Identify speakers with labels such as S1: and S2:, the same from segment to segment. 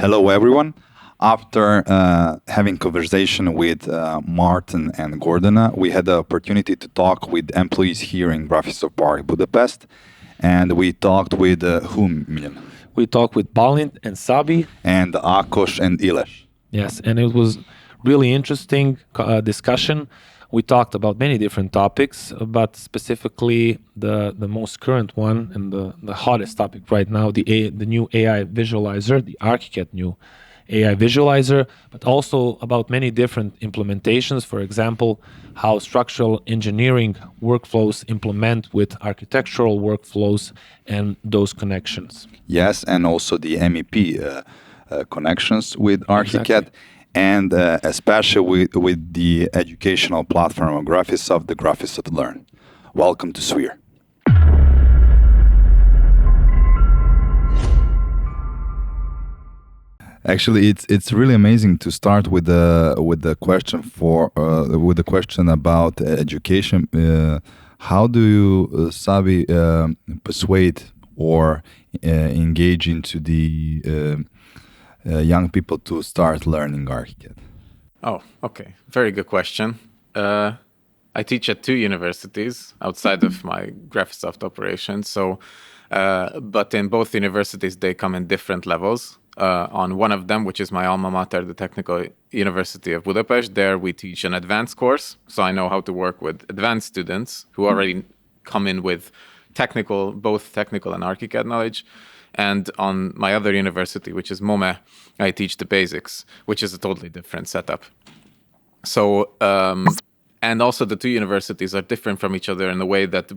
S1: Hello, everyone. After having conversation with Martin and Gordana, we had the opportunity to talk with employees here in Graphisoft Park, Budapest, and we talked with whom, Miljan?
S2: We talked with Bálint and Szabi.
S1: And Ákos and Iles.
S2: Yes, and it was really interesting discussion. We talked about many different topics, but specifically the most current one and the hottest topic right now, the new AI visualizer, the Archicad new AI visualizer, but also about many different implementations. For example, how structural engineering workflows implement with architectural workflows and those connections.
S1: Yes, and also the MEP connections with Archicad. Exactly. And especially with the educational platform of Graphisoft, the Graphisoft Learn. Welcome to Sfera. Actually, it's really amazing to start with the question about education. How do you, Szabi, persuade or engage into the young people to start learning Archicad?
S3: Oh, okay. Very good question. I teach at 2 universities outside of my Graphisoft operations. So, but in both universities, they come in different levels. On one of them, which is my alma mater, the Technical University of Budapest, there we teach an advanced course. So I know how to work with advanced students who already come in with both technical and Archicad knowledge. And on my other university, which is MOME, I teach the basics, which is a totally different setup. So, and also the 2 universities are different from each other in the way that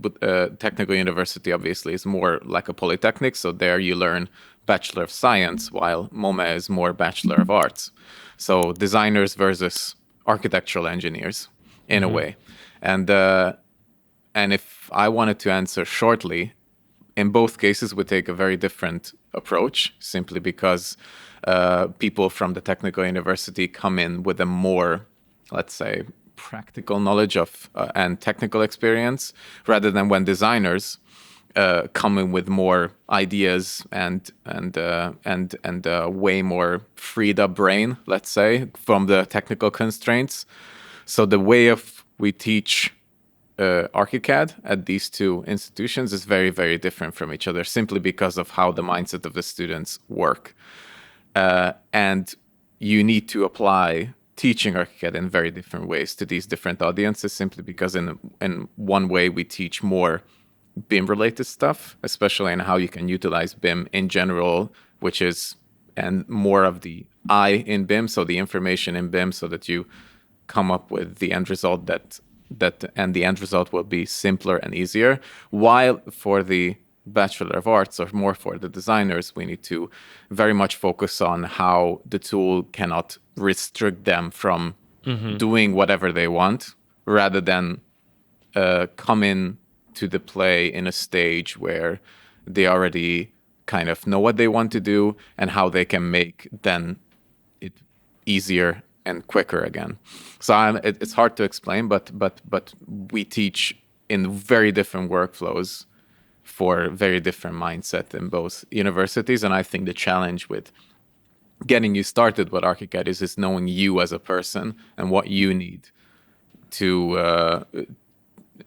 S3: Technical University obviously is more like a polytechnic. So there you learn Bachelor of Science, while MOME is more Bachelor of Arts. So designers versus architectural engineers in a way. And if I wanted to answer shortly, in both cases, we take a very different approach, simply because people from the Technical University come in with a more, let's say, practical knowledge of and technical experience, rather than when designers come in with more ideas and way more freed up brain, let's say, from the technical constraints. So the way we teach Archicad at these 2 institutions is very, very different from each other, simply because of how the mindset of the students work. And you need to apply teaching Archicad in very different ways to these different audiences, simply because in one way we teach more BIM-related stuff, especially in how you can utilize BIM in general, and more of the I in BIM, so the information in BIM, so that you come up with the end result and the end result will be simpler and easier. While for the Bachelor of Arts, or more for the designers, we need to very much focus on how the tool cannot restrict them from doing whatever they want, rather than come in to the play in a stage where they already kind of know what they want to do and how they can make then it easier and quicker again. So it's hard to explain, but we teach in very different workflows for very different mindset in both universities. And I think the challenge with getting you started with Archicad is knowing you as a person and what you need to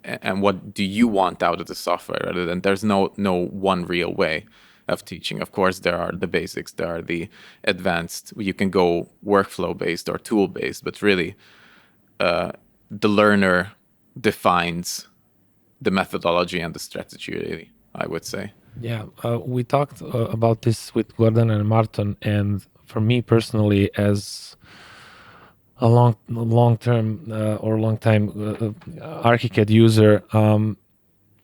S3: and what do you want out of the software, rather than there's no one real way of teaching. Of course, there are the basics, there are the advanced, you can go workflow-based or tool-based, but really the learner defines the methodology and the strategy, really, I would say.
S2: Yeah, we talked about this with Gordon and Martin, and for me personally, as a long time Archicad user,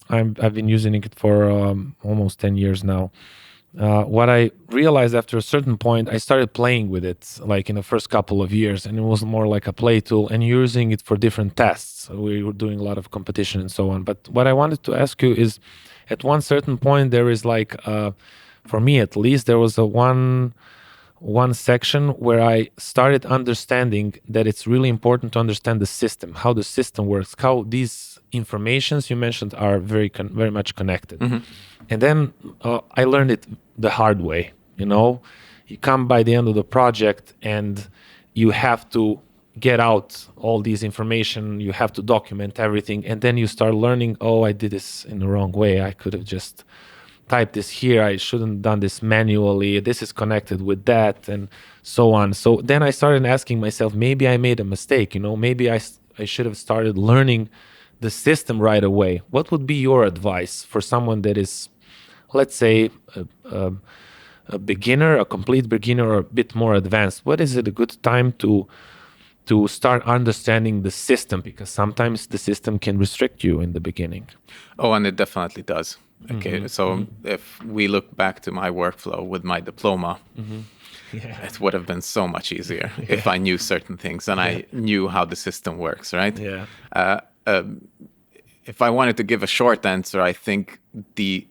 S2: I've been using it for almost 10 years now. What I realized after a certain point, I started playing with it, like in the first couple of years, and it was more like a play tool and using it for different tests. We were doing a lot of competition and so on. But what I wanted to ask you is, at one certain point, there is like, for me at least, there was one section where I started understanding that it's really important to understand the system, how the system works, how these informations you mentioned are very much connected. Mm-hmm. And then I learned it the hard way. you come by the end of the project and you have to get out all these information, you have to document everything, and then you start learning, oh, I did this in the wrong way. I could have just typed this here. I shouldn't have done this manually. This is connected with that, and so on. So then I started asking myself, maybe I made a mistake, maybe I should have started learning the system right away. What would be your advice for someone that is, let's say, a beginner, a complete beginner, or a bit more advanced? What is it a good time to start understanding the system? Because sometimes the system can restrict you in the beginning.
S3: Oh, and it definitely does. Okay, so if we look back to my workflow with my diploma, it would have been so much easier if I knew certain things and I knew how the system works, right?
S2: Yeah.
S3: If I wanted to give a short answer, I think the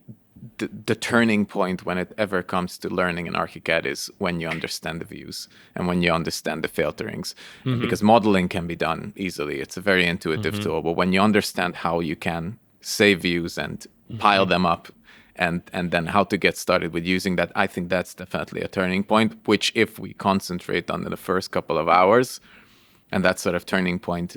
S3: turning point when it ever comes to learning in Archicad is when you understand the views and when you understand the filterings. Because modeling can be done easily. It's a very intuitive tool. But when you understand how you can save views and pile them up and then how to get started with using that, I think that's definitely a turning point, which if we concentrate on in the first couple of hours, and that sort of turning point,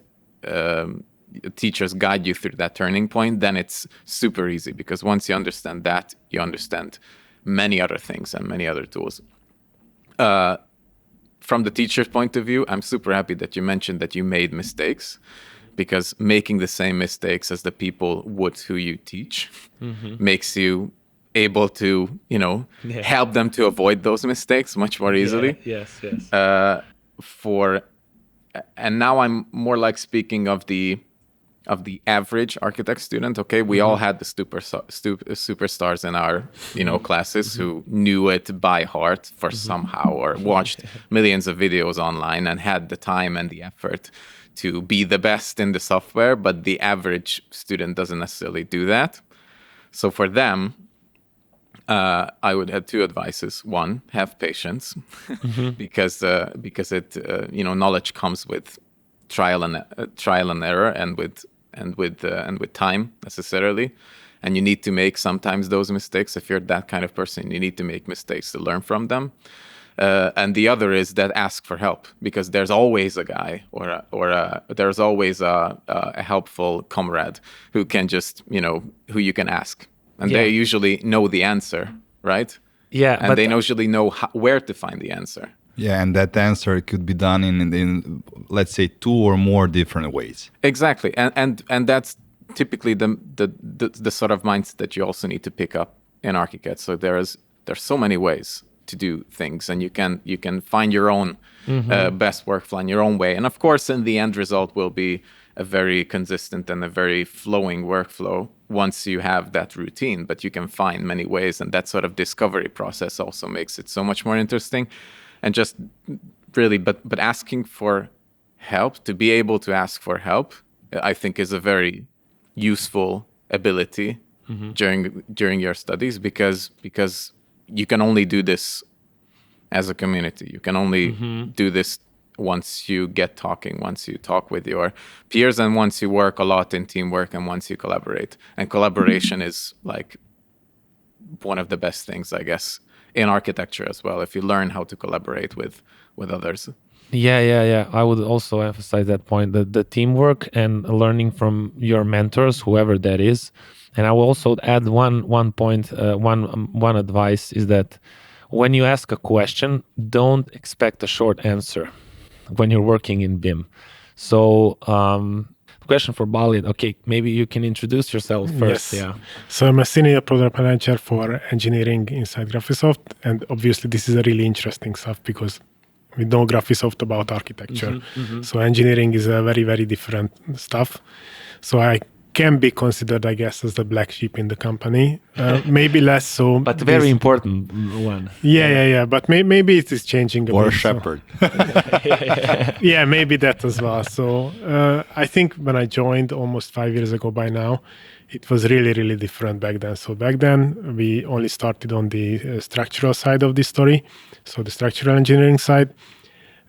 S3: teachers guide you through that turning point, then it's super easy, because once you understand that, you understand many other things and many other tools. From the teacher's point of view, I'm super happy that you mentioned that you made mistakes, because making the same mistakes as the people would who you teach makes you able to, help them to avoid those mistakes much more easily.
S2: Yes.
S3: And now I'm more like speaking of the average architect student. Okay, we all had the superstars in our classes who knew it by heart for somehow, or watched millions of videos online and had the time and the effort to be the best in the software. But the average student doesn't necessarily do that. So for them, I would have two advices. One, have patience, because it knowledge comes with trial and error, and with time necessarily, and you need to make sometimes those mistakes. If you're that kind of person, you need to make mistakes to learn from them. And the other is that ask for help, because there's always a guy or there's always a helpful comrade who can just who you can ask, and they usually know the answer, right?
S2: Yeah,
S3: and they usually know where to find the answer.
S1: Yeah, and that answer could be done in let's say 2 or more different ways.
S3: Exactly, and that's typically the sort of mindset that you also need to pick up in Archicad. So there's so many ways to do things, and you can find your own best workflow in your own way. And of course, in the end result will be a very consistent and a very flowing workflow once you have that routine. But you can find many ways, and that sort of discovery process also makes it so much more interesting. And just really, but asking for help, to be able to ask for help, I think is a very useful ability during your studies, because you can only do this as a community. You can only do this once you get talking, once you talk with your peers, and once you work a lot in teamwork, and once you collaborate. And collaboration is like one of the best things, I guess, in architecture as well, if you learn how to collaborate with others.
S2: Yeah. I would also emphasize that point, the teamwork and learning from your mentors, whoever that is. And I will also add one point, one advice is that when you ask a question, don't expect a short answer when you're working in BIM. So question for Bálint. Okay, maybe you can introduce yourself first.
S4: Yes.
S2: Yeah.
S4: So I'm a senior product manager for engineering inside Graphisoft, and obviously this is a really interesting stuff because we know Graphisoft about architecture. So engineering is a very, very different stuff. So I can be considered, I guess, as the black sheep in the company. Maybe less so.
S2: But very important one.
S4: Yeah. But maybe it is changing a bit.
S1: Or a shepherd.
S4: Yeah, maybe that as well. So I think when I joined almost 5 years ago by now, it was really, really different back then. So back then, we only started on the structural side of the story, so the structural engineering side.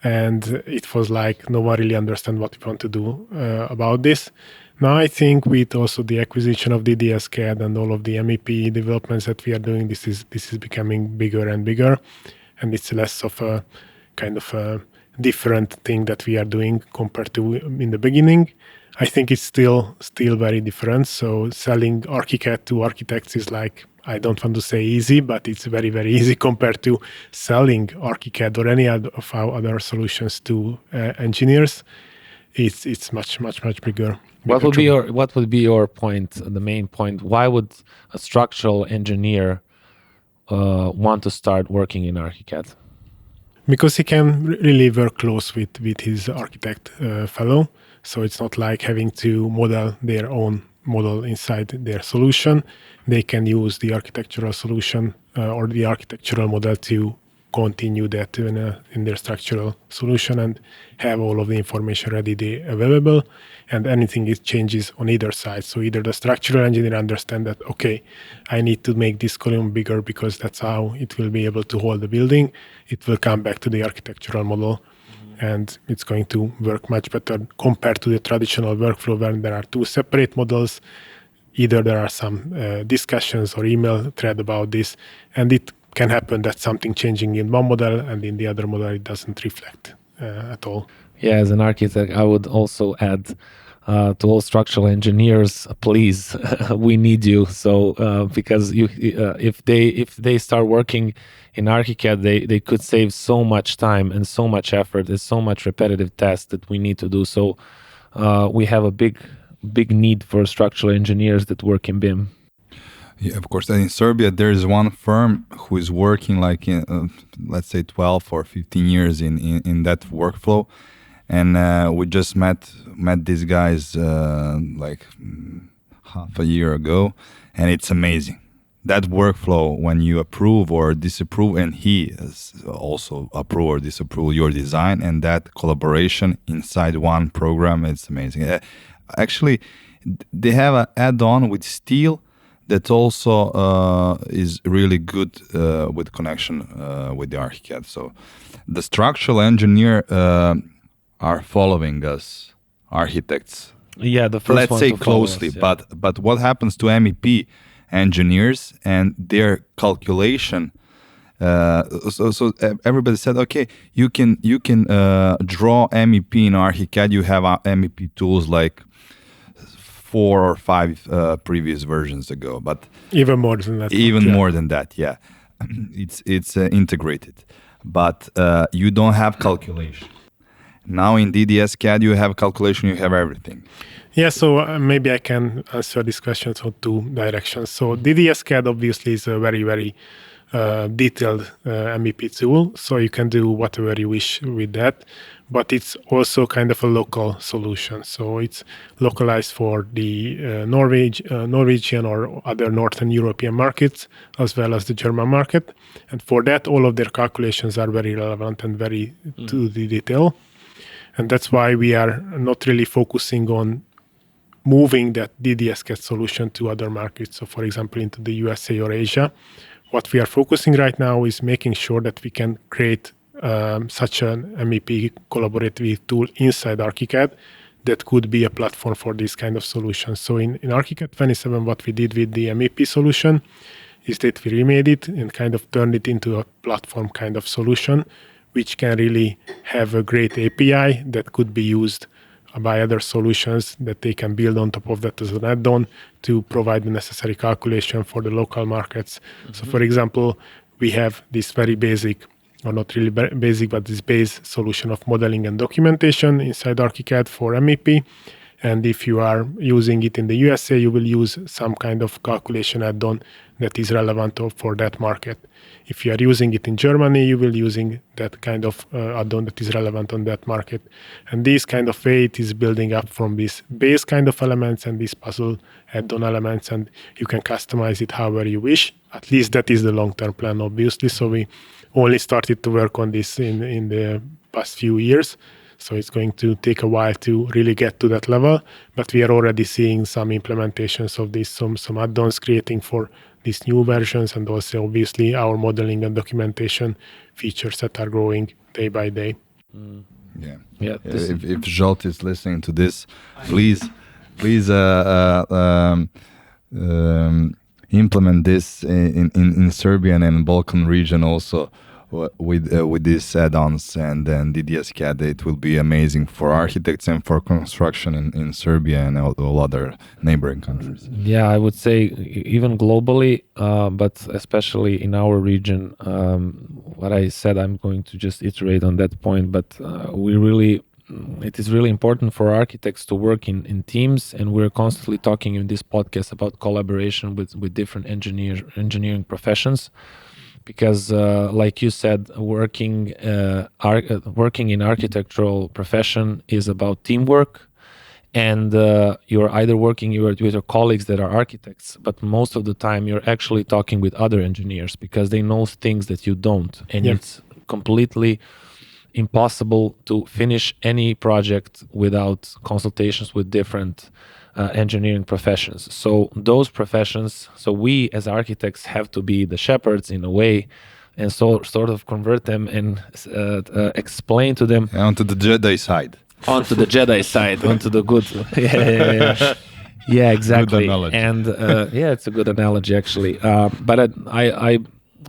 S4: And it was like no one really understand what we want to do about this. Now I think with also the acquisition of DDScad and all of the MEP developments that we are doing, this is becoming bigger and bigger. and it's less of a kind of a different thing that we are doing compared to in the beginning. I think it's still very different. So selling Archicad to architects is like, I don't want to say easy, but it's very, very easy compared to selling Archicad or any of our other solutions to engineers. It's much bigger.
S2: What would be your point, the main point? Why would a structural engineer want to start working in Archicad?
S4: Because he can really work close with his architect fellow. So it's not like having to model their own model inside their solution. They can use the architectural solution or the architectural model to continue that in their structural solution and have all of the information readily available, and anything it changes on either side. So either the structural engineer understand that, okay, I need to make this column bigger because that's how it will be able to hold the building. It will come back to the architectural model, and it's going to work much better compared to the traditional workflow where there are two separate models. Either there are some discussions or email thread about this, and it can happen that something changing in one model and in the other model it doesn't reflect at all.
S2: Yeah, as an architect, I would also add to all structural engineers, please, we need you. So because if they start working in Archicad, they could save so much time and so much effort. There's so much repetitive tasks that we need to do. So we have a big need for structural engineers that work in BIM.
S1: Yeah, of course. And in Serbia, there is one firm who is working like, let's say 12 or 15 years in that workflow. And we just met these guys like half a year ago. And it's amazing. That workflow, when you approve or disapprove, and he also approve or disapprove your design, and that collaboration inside one program, it's amazing. Actually, they have an add-on with steel that also is really good with connection with the Archicad. So the structural engineer are following us, architects.
S2: Yeah, the first
S1: let's
S2: one
S1: say
S2: to follow
S1: closely.
S2: us, yeah.
S1: But what happens to MEP engineers and their calculation? So everybody said, okay, you can draw MEP in Archicad. You have MEP tools like 4 or 5 previous versions ago, but
S4: even more than that.
S1: More than that, yeah. It's integrated, but you don't have calculation. Now in DDScad, you have calculation, you have everything.
S4: Yeah, so maybe I can answer this question on two directions. So DDScad obviously is a very, very detailed MEP tool, so you can do whatever you wish with that. But it's also kind of a local solution. So it's localized for the Norwegian or other Northern European markets, as well as the German market. And for that, all of their calculations are very relevant and very to the detail. And that's why we are not really focusing on moving that DDScad solution to other markets. So for example, into the USA or Asia. What we are focusing right now is making sure that we can create such an MEP collaborative tool inside Archicad that could be a platform for this kind of solution. So in Archicad 27, what we did with the MEP solution is that we remade it and kind of turned it into a platform kind of solution, which can really have a great API that could be used by other solutions that they can build on top of that as an add-on to provide the necessary calculation for the local markets. Mm-hmm. So for example, we have this very basic, or not really basic, but this base solution of modeling and documentation inside Archicad for MEP. And if you are using it in the USA, you will use some kind of calculation add-on that is relevant for that market. If you are using it in Germany, you will using that kind of add-on that is relevant on that market. And this kind of way, it is building up from these base kind of elements and these puzzle add-on elements, and you can customize it however you wish. At least that is the long-term plan, obviously. So we only started to work on this in the past few years. So it's going to take a while to really get to that level, but we are already seeing some implementations of this, some add-ons creating for these new versions, and also obviously our modeling and documentation features that are growing day by day.
S1: Yeah.
S2: If
S1: Zsolt is listening to this, please implement this in Serbian and Balkan region also with these add-ons and then DDScad, it will be amazing for architects and for construction in Serbia and all other neighboring countries.
S2: Yeah, I would say even globally, but especially in our region. What I said, I'm going to just iterate on that point, but it is really important for architects to work in teams, and we're constantly talking in this podcast about collaboration with different engineering professions. Because, like you said, working in architectural profession is about teamwork, and you're either working with your colleagues that are architects, but most of the time you're actually talking with other engineers because they know things that you don't, and it's completely impossible to finish any project without consultations with different engineering professions. So those professions, so we as architects have to be the shepherds in a way, and so sort of convert them and explain to them
S1: onto the Jedi side.
S2: Onto the Jedi side, onto the good. Yeah, exactly.
S1: Good analogy.
S2: And it's a good analogy actually. But I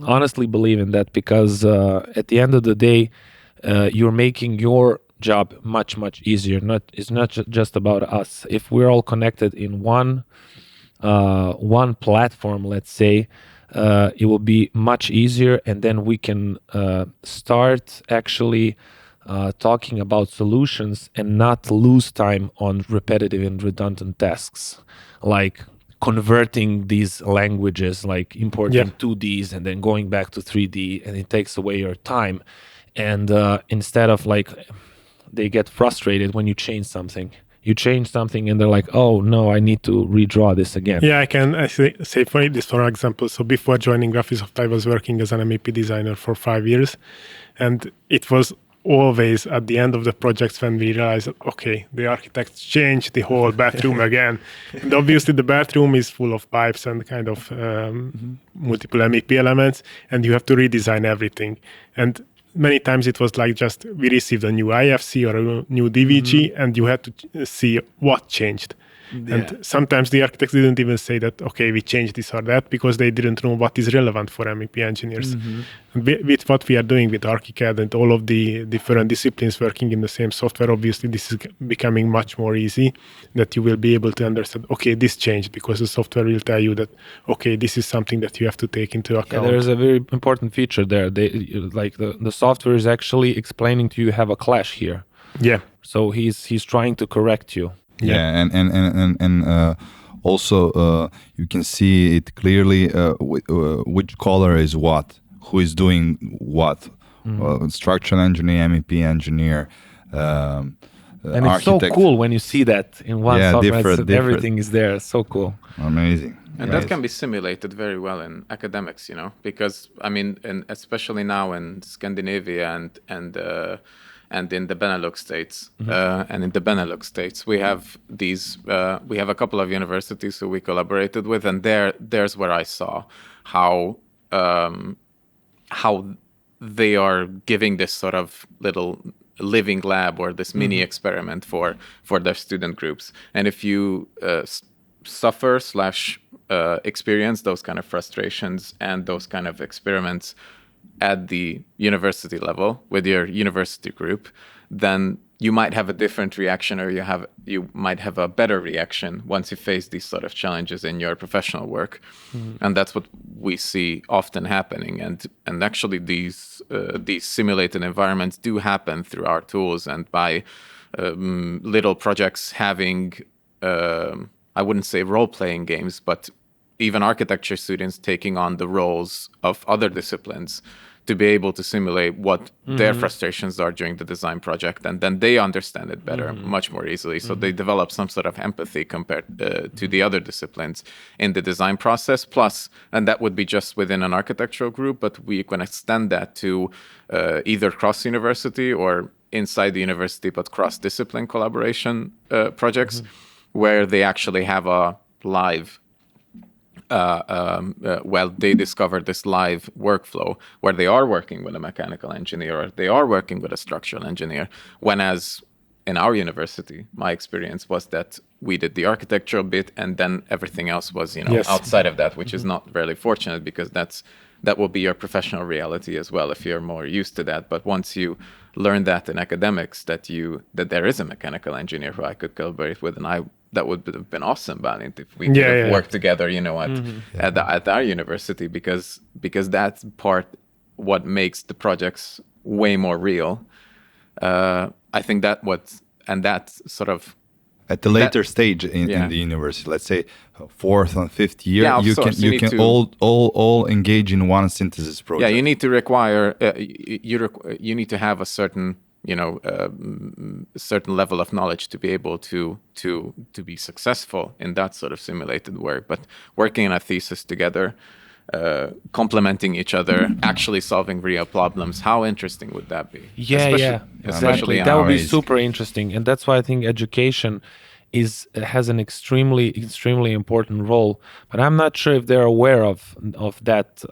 S2: honestly believe in that because at the end of the day, you're making your job much easier. It's not just about us. If we're all connected in one platform, let's say, it will be much easier, and then we can start actually talking about solutions and not lose time on repetitive and redundant tasks, like converting these languages, like importing 2Ds and then going back to 3D, and it takes away your time. And instead of like, they get frustrated when you change something. You change something and they're like, oh no, I need to redraw this again.
S4: Yeah, I can say for this, for example. So before joining Graphisoft, I was working as an MEP designer for 5 years. And it was always at the end of the projects when we realized, okay, the architects changed the whole bathroom again. And obviously the bathroom is full of pipes and kind of multiple MEP elements, and you have to redesign everything. And many times it was like just we received a new IFC or a new DVG, and you had to see what changed. Yeah. And sometimes the architects didn't even say that, okay, we changed this or that, because they didn't know what is relevant for MEP engineers. And with what we are doing with Archicad and all of the different disciplines working in the same software, obviously this is becoming much more easy, that you will be able to understand, okay, this changed, because the software will tell you that, okay, this is something that you have to take into account.
S2: Yeah, there is a very important feature there. The software is actually explaining to you have a clash here.
S4: Yeah.
S2: So he's trying to correct you.
S1: Yeah, and also you can see it clearly which color is what, who is doing what. Structural engineer, MEP engineer,
S2: and
S1: architect.
S2: It's so cool when you see that in one software.
S1: Different.
S2: Everything is there. So cool.
S1: Amazing.
S3: And that can be simulated very well in academics, because I mean, and especially now in Scandinavia and in the Benelux states, we have these. We have a couple of universities who we collaborated with, and there's where I saw how they are giving this sort of little living lab or this mini experiment for their student groups. And if you suffer / experience those kind of frustrations and those kind of experiments at the university level with your university group, then you might have a different reaction, or you might have a better reaction once you face these sort of challenges in your professional work. And that's what we see often happening. And actually these simulated environments do happen through our tools and by little projects having I wouldn't say role-playing games, but even architecture students taking on the roles of other disciplines to be able to simulate what their frustrations are during the design project, and then they understand it better, much more easily. So they develop some sort of empathy compared to the other disciplines in the design process. Plus, and that would be just within an architectural group, but we can extend that to either cross-university or inside the university, but cross-discipline collaboration projects, where they actually have a live they discovered this live workflow where they are working with a mechanical engineer or they are working with a structural engineer. When as in our university, my experience was that we did the architectural bit and then everything else was, outside of that, which is not really fortunate, because that's that will be your professional reality as well if you're more used to that. But once you learn that in academics, that there is a mechanical engineer who I could collaborate with, and that would have been awesome, Bálint, if we could have worked together, at our university, because that's part what makes the projects way more real. I think that's sort of
S1: at the later stage in the university, let's say 4th and 5th year, you can all engage in one synthesis project.
S3: Yeah, you need to require you need to have a certain certain level of knowledge to be able to be successful in that sort of simulated work. But working in a thesis together, complementing each other, actually solving real problems, how interesting would that be?
S2: Exactly. That would be super interesting, and that's why I think education has an extremely important role. But I'm not sure if they're aware of that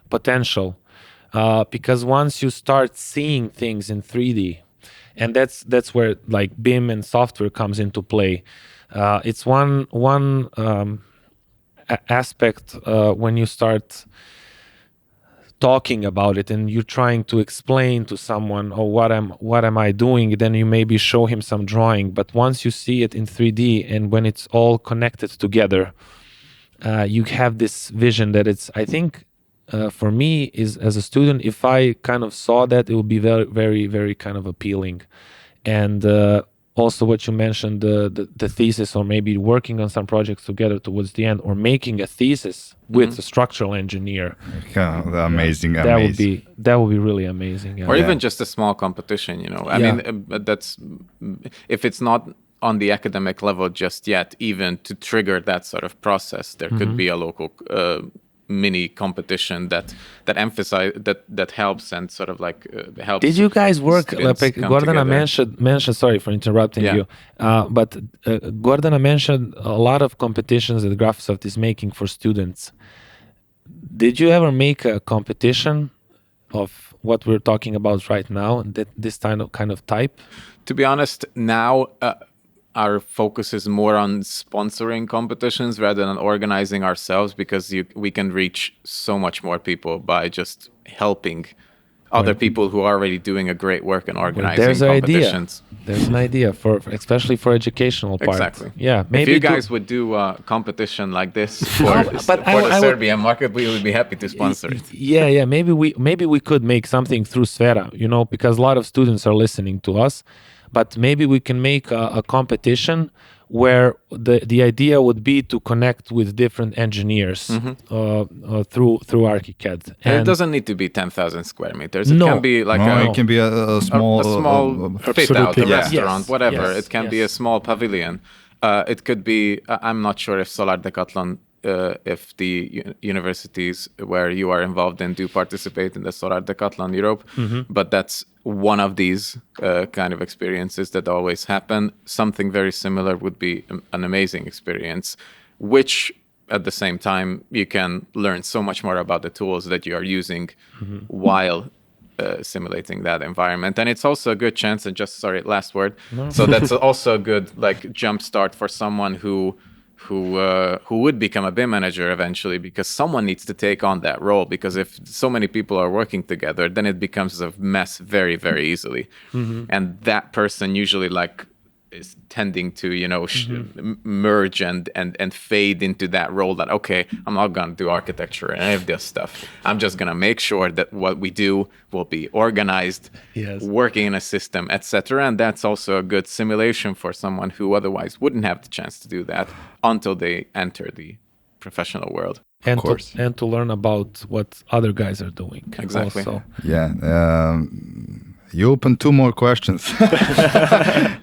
S2: potential, because once you start seeing things in 3D, and that's where like BIM and software comes into play. It's one aspect when you start talking about it and you're trying to explain to someone, what am I doing, then you maybe show him some drawing. But once you see it in 3D and when it's all connected together, you have this vision that it's, I think, for me, is as a student, if I kind of saw that, it would be very, very, very kind of appealing. And also what you mentioned, the thesis, or maybe working on some projects together towards the end, or making a thesis with a structural engineer.
S1: Amazing.
S2: That would be really amazing.
S3: Or even just a small competition, I mean, that's, if it's not on the academic level just yet, even to trigger that sort of process, there could be a local mini competition that emphasize that helps and sort of like helps.
S2: Did you guys work? Gordana mentioned. Sorry for interrupting you, but Gordana mentioned a lot of competitions that Graphisoft is making for students. Did you ever make a competition of what we're talking about right now, this kind of type?
S3: To be honest, now. Our focus is more on sponsoring competitions rather than organizing ourselves, because we can reach so much more people by just helping other people who are already doing a great work and organizing competitions.
S2: There's an idea for especially for educational part.
S3: Exactly.
S2: Yeah, maybe
S3: if you guys would do a competition like this for the Serbian market, we would be happy to sponsor it.
S2: Yeah. Maybe we could make something through Sfera, because a lot of students are listening to us. But maybe we can make a competition where the idea would be to connect with different engineers through Archicad.
S3: And it doesn't need to be 10,000 square meters. It can be like
S1: it can be a small
S3: fit out, a restaurant,
S2: Yes,
S3: whatever.
S2: yes,
S3: it can be a small pavilion. It could be. I'm not sure if Solar Decathlon. If the universities where you are involved in do participate in the Solar Decathlon Europe, but that's one of these kind of experiences that always happen. Something very similar would be an amazing experience, which at the same time you can learn so much more about the tools that you are using while simulating that environment. And it's also a good chance, and last word. No. So that's also a good like jump start for someone who would become a BIM manager eventually, because someone needs to take on that role, because if so many people are working together, then it becomes a mess very, very easily. And that person usually like is tending to merge and fade into that role that, okay, I'm not going to do architecture and any of this stuff. I'm just going to make sure that what we do will be organized, working in a system, etc. And that's also a good simulation for someone who otherwise wouldn't have the chance to do that until they enter the professional world.
S2: And to learn about what other guys are doing.
S3: Exactly.
S2: Also.
S1: Yeah. You opened two more questions.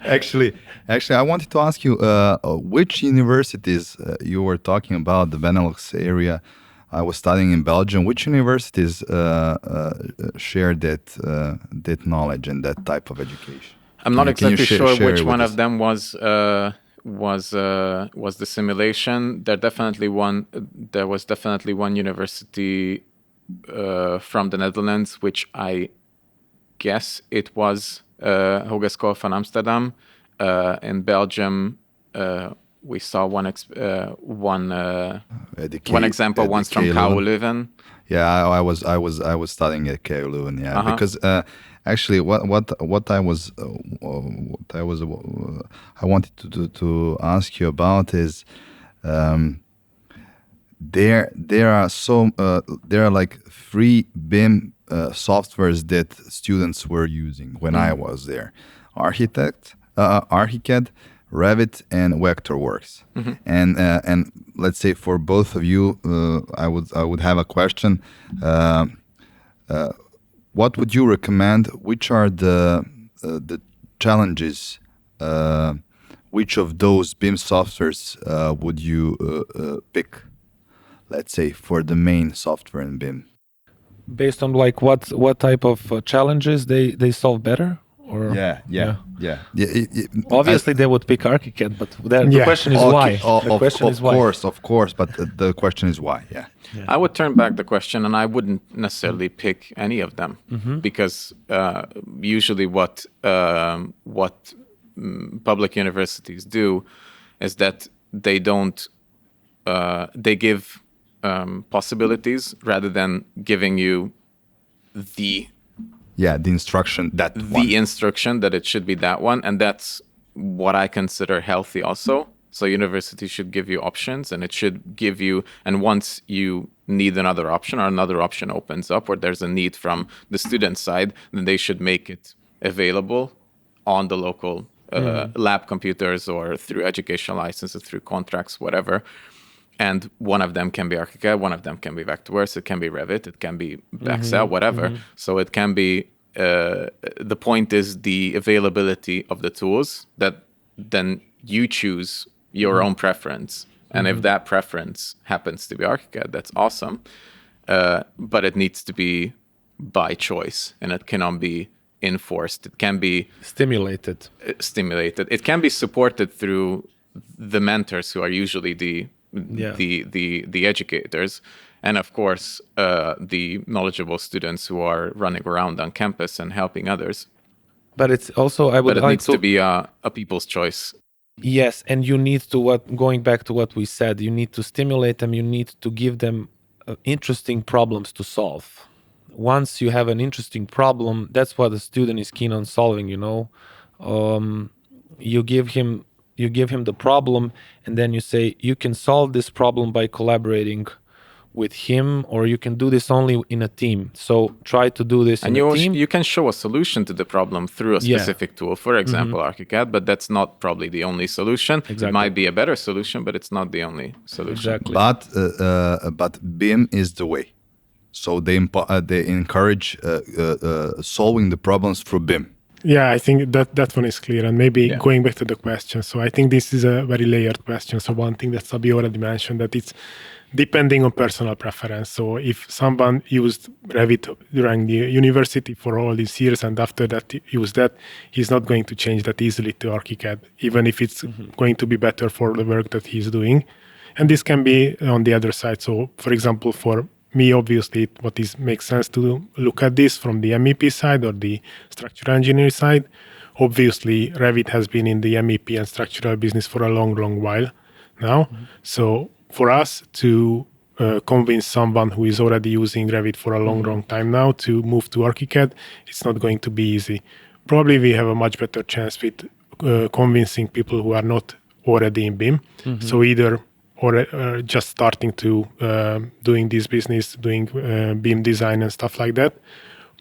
S1: Actually, I wanted to ask you which universities you were talking about, the Benelux area. I was studying in Belgium. Which universities share that knowledge and that type of education?
S3: I'm not exactly sure which one of them was the simulation. There was definitely one university from the Netherlands, which I guess it was Hogeschool van Amsterdam. In Belgium, we saw one
S1: Educate-
S3: example once from
S1: educate
S3: KU
S1: Leuven.
S3: Leuven.
S1: Yeah, I was studying at KU Leuven. Yeah, because actually, what I wanted to ask you about is there are like free BIM softwares that students were using when I was there: Archicad, Revit, and Vectorworks. And let's say for both of you, I would have a question. What would you recommend? Which are the challenges? Which of those BIM softwares would you pick? Let's say for the main software in BIM.
S2: Based on like what type of challenges they solve better? Or
S1: Yeah.
S2: Obviously, they would pick Archicad, but the question is why. The question is why.
S1: Of course, but the question is why. Yeah.
S3: I would turn back the question, and I wouldn't necessarily pick any of them because usually what public universities do is that they don't they give possibilities rather than giving you the
S1: instruction that
S3: it should be that one, and that's what I consider healthy also. So university should give you options, and it should give you, and once you need another option or another option opens up or there's a need from the student side, then they should make it available on the local lab computers or through educational licenses, through contracts, whatever. And one of them can be Archicad, one of them can be Vectorworks, it can be Revit, it can be Excel, whatever. So it can be, the point is the availability of the tools that then you choose your own preference. And if that preference happens to be Archicad, that's awesome. But it needs to be by choice, and it cannot be enforced. It can be
S2: stimulated.
S3: It can be supported through the mentors who are usually the educators, and of course the knowledgeable students who are running around on campus and helping others.
S2: But it's also
S3: it needs to be a people's choice.
S2: Yes, and you need to going back to what we said, you need to stimulate them. You need to give them interesting problems to solve. Once you have an interesting problem, that's what the student is keen on solving. You give him the problem, and then you say you can solve this problem by collaborating with him, or you can do this only in a team. So try to do this in a team.
S3: You can show a solution to the problem through a specific tool, for example, Archicad, but that's not probably the only solution.
S2: Exactly.
S3: It might be a better solution, but it's not the only solution.
S2: Exactly.
S1: But BIM is the way. So they encourage solving the problems through BIM.
S4: Yeah, I think that one is clear. And maybe going back to the question. So I think this is a very layered question. So one thing that Sabi already mentioned, that it's depending on personal preference. So if someone used Revit during the university for all these years and after that used that, he's not going to change that easily to Archicad, even if it's going to be better for the work that he's doing. And this can be on the other side. So for example, for me, obviously, makes sense to look at this from the MEP side or the structural engineering side. Obviously, Revit has been in the MEP and structural business for a long, long while now. So for us to convince someone who is already using Revit for a long, long time now to move to Archicad, it's not going to be easy. Probably we have a much better chance with convincing people who are not already in BIM. So either or just starting to doing this business, doing BIM design and stuff like that,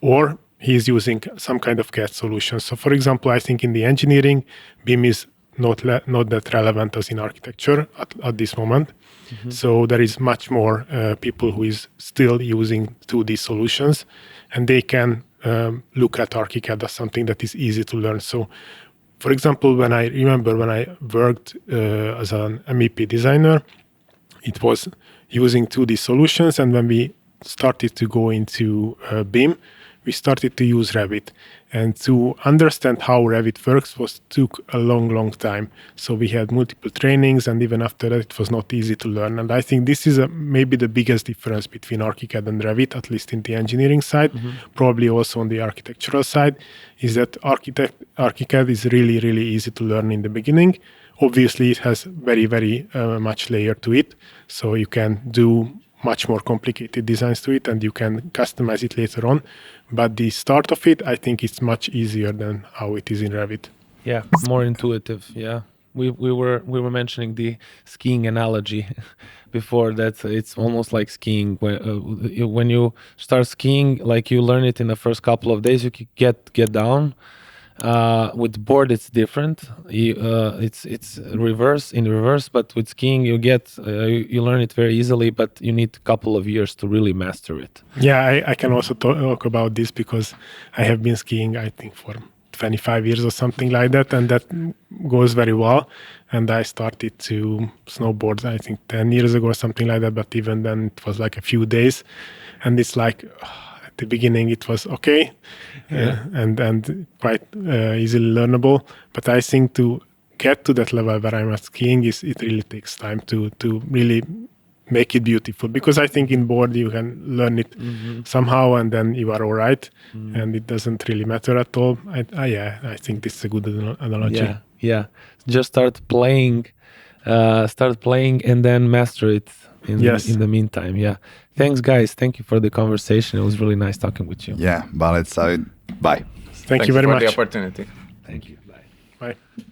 S4: or he's using some kind of CAD solution. So for example, I think in the engineering, BIM is not that relevant as in architecture at this moment. So there is much more people who is still using 2D solutions, and they can look at Archicad as something that is easy to learn. So for example, when I worked as an MEP designer, it was using 2D solutions. And when we started to go into BIM, we started to use Revit. And to understand how Revit works took a long time. So we had multiple trainings, and even after that, it was not easy to learn. And I think this is maybe the biggest difference between Archicad and Revit, at least in the engineering side, probably also on the architectural side, is that Archicad is really easy to learn in the beginning. Obviously, it has very much layer to it, so you can do much more complicated designs to it, and you can customize it later on. But the start of it, I think it's much easier than how it is in Revit.
S2: Yeah, more intuitive. Yeah, we were mentioning the skiing analogy before, that it's almost like skiing. When you start skiing, like you learn it in the first couple of days, you can get down. With board, it's different. It's in reverse. But with skiing, you learn it very easily, but you need a couple of years to really master it.
S4: Yeah, I can also talk about this because I have been skiing, I think, for 25 years or something like that, and that goes very well. And I started to snowboard, I think, 10 years ago or something like that. But even then, it was like a few days, and it's like. At the beginning it was okay, and quite easily learnable, but I think to get to that level where I'm at skiing, it really takes time to really make it beautiful, because I think in board you can learn it somehow and then you are all right, and it doesn't really matter at all. I think this is a good analogy.
S2: Yeah, just start playing and then master it in the meantime. Yeah. Thanks, guys. Thank you for the conversation. It was really nice talking with you.
S1: Yeah, Bálint, bye.
S4: Thank you very much.
S3: Thanks for the opportunity.
S2: Thank you. Bye.
S4: Bye.